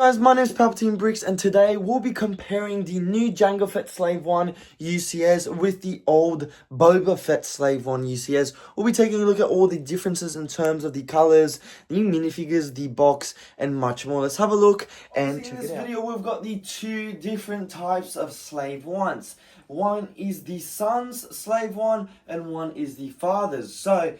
Guys, my name is Palpatine Bricks, and today we'll be comparing the new Jango Fett Slave 1 UCS with the old Boba Fett Slave 1 UCS. We'll be taking a look at all the differences in terms of the colors, the minifigures, the box, and much more. Let's have a look and check it out. In this video, we've got the two different types of Slave 1s. One is the son's Slave 1 and one is the father's. So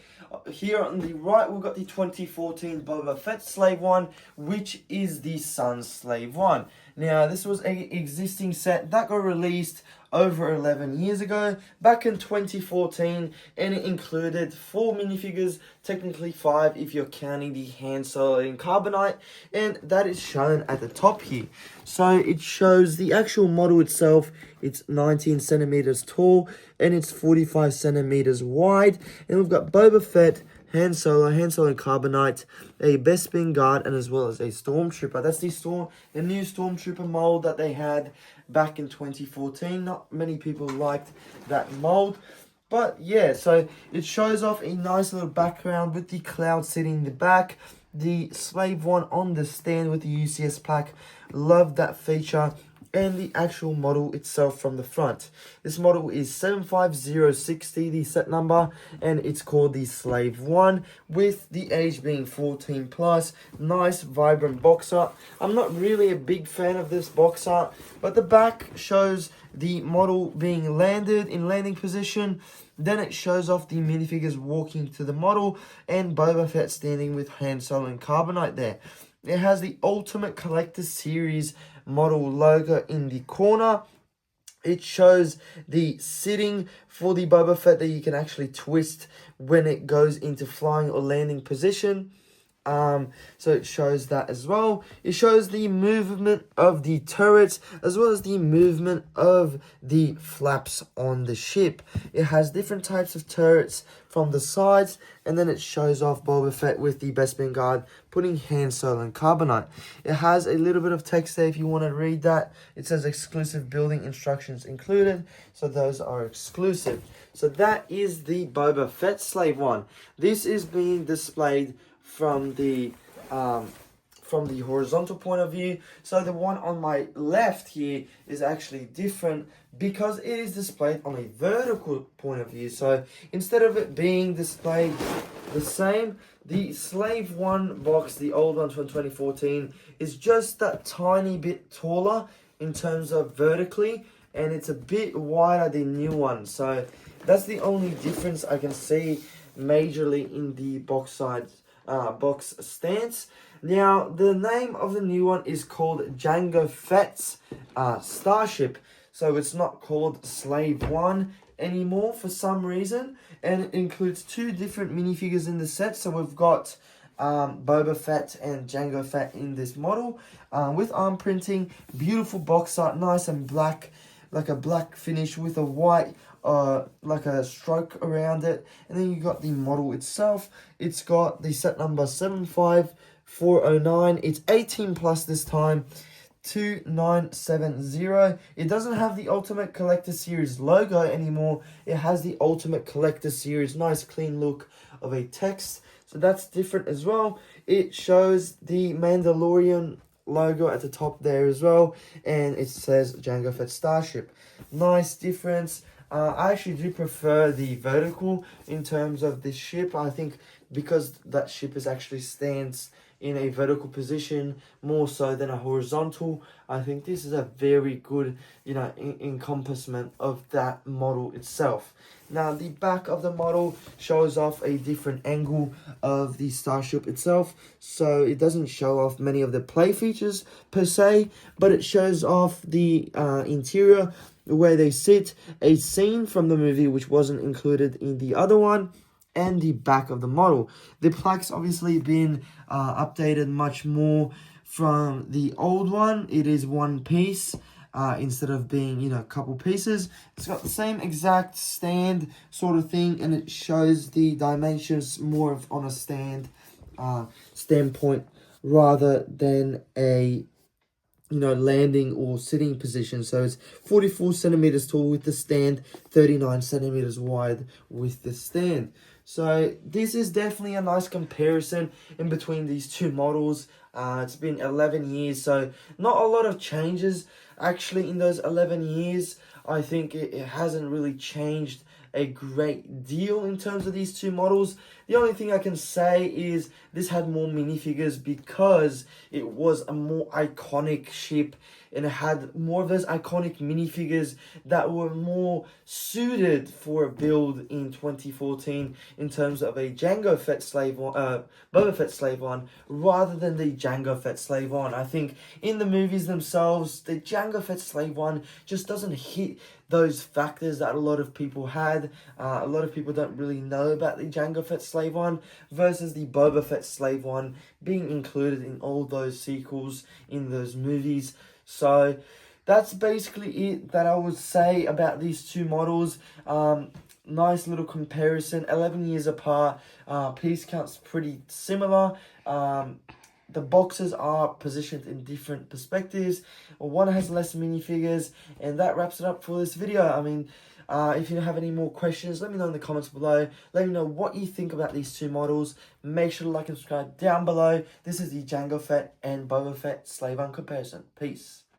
here on the right, we've got the 2014 Boba Fett Slave 1, which is the son's Slave 1. Now, this was an existing set that got released over 11 years ago, back in 2014, and it included 4 minifigures, technically 5 if you're counting the Han Solo in Carbonite, and that is shown at the top here. So it shows the actual model itself. It's 19 centimeters tall and it's 45 centimeters wide, and we've got Boba Fett, Han Solo in Carbonite, a Bespin guard, and as well as a Stormtrooper. That's the new Stormtrooper mold that they had back in 2014. Not many people liked that mold. But yeah, so it shows off a nice little background with the cloud sitting in the back. The Slave 1 on the stand with the UCS plaque. Love that feature. And the actual model itself from the front. This model is 75060, the set number, and it's called the Slave 1, with the age being 14 plus. Nice, vibrant box art. I'm not really a big fan of this box art, but the back shows the model being landed in landing position. Then it shows off the minifigures walking to the model, and Boba Fett standing with Han Solo and Carbonite there. It has the Ultimate Collector Series model logo in the corner. It shows the sitting for the Boba Fett that you can actually twist when it goes into flying or landing position. So it shows that as well. It shows the movement of the turrets as well as the movement of the flaps on the ship. It has different types of turrets from the sides, and then it shows off Boba Fett with the Bespin guard putting Han Solo and Carbonite. It has a little bit of text there if you want to read that. It says exclusive building instructions included, so those are exclusive. So that is the Boba Fett Slave 1. This is being displayed from the horizontal point of view. So the one on my left here is actually different because it is displayed on a vertical point of view. So instead of it being displayed the same, the Slave 1 box, the old one from 2014, is just that tiny bit taller in terms of vertically, and it's a bit wider than the new one. So that's the only difference I can see majorly in the box stance. Now, the name of the new one is called Jango Fett Starship. So it's not called Slave 1 anymore for some reason. And it includes 2 different minifigures in the set. So we've got Boba Fett and Jango Fett in this model with arm printing. Beautiful box art, nice and black, like a black finish with a white like a stroke around it. And then you got the model itself. It's got the set number 75409. It's 18 plus this time, 2970. It doesn't have the Ultimate Collector Series logo anymore. It has the Ultimate Collector Series nice clean look of a text, so that's different as well. It shows the Mandalorian logo at the top there as well, and it says Jango Fett Starship. Nice difference. I actually do prefer the vertical in terms of this ship. I think because that ship is actually stands in a vertical position more so than a horizontal, I think this is a very good, encompassment of that model itself. Now, the back of the model shows off a different angle of the Starship itself. So it doesn't show off many of the play features per se, but it shows off the interior, where they sit, a scene from the movie which wasn't included in the other one, and the back of the model. The plaque's obviously been updated much more from the old one. It is one piece instead of being, a couple pieces. It's got the same exact stand sort of thing, and it shows the dimensions more of on a standpoint rather than a landing or sitting position. So it's 44 centimeters tall with the stand, 39 centimeters wide with the stand. So this is definitely a nice comparison in between these two models. It's been 11 years, so not a lot of changes actually in those 11 years. I think it hasn't really changed a great deal in terms of these two models. The only thing I can say is this had more minifigures because it was a more iconic ship, and it had more of those iconic minifigures that were more suited for a build in 2014 in terms of a Jango Fett Slave one, Boba Fett Slave one, rather than the Jango Fett Slave one. I think in the movies themselves, the Jango Fett Slave one just doesn't hit those factors that a lot of people had. A lot of people don't really know about the Jango Fett Slave one versus the Boba Fett Slave one being included in all those sequels in those movies. So that's basically it that I would say about these two models. Nice little comparison, 11 years apart. Piece count's pretty similar. The boxes are positioned in different perspectives. One has less minifigures, and that wraps it up for this video. I mean, if you have any more questions, let me know in the comments below. Let me know what you think about these two models. Make sure to like and subscribe down below. This is the Jango Fett and Boba Fett Slave One comparison. Peace.